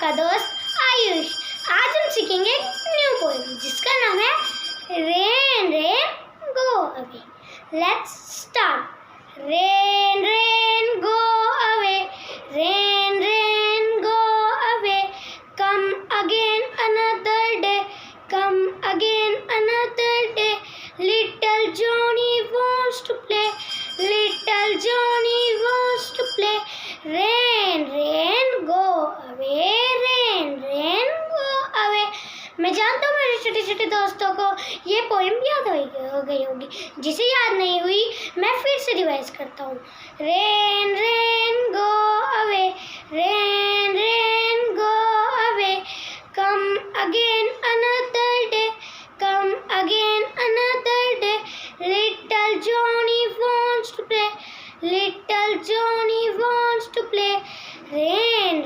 आपका दोस्त आयुष। आज हम सीखेंगे एक न्यू पोएम जिसका नाम है rain rain go away. Let's start. Rain rain go away, rain rain go away, come again another day, come again another day, little Johnny wants to play, little Johnny wants to play, rain rain go away, rain rain go away। मैं जानता हूँ मेरे छोटे छोटे दोस्तों को ये poem याद हो गई होगी। जिसे याद नहीं हुई मैं फिर से रिवाइज करता हूँ। Rain rain go away, rain rain go away, come again another day, come again another day, little Johnny wants to play, little Johnny wants to play, rain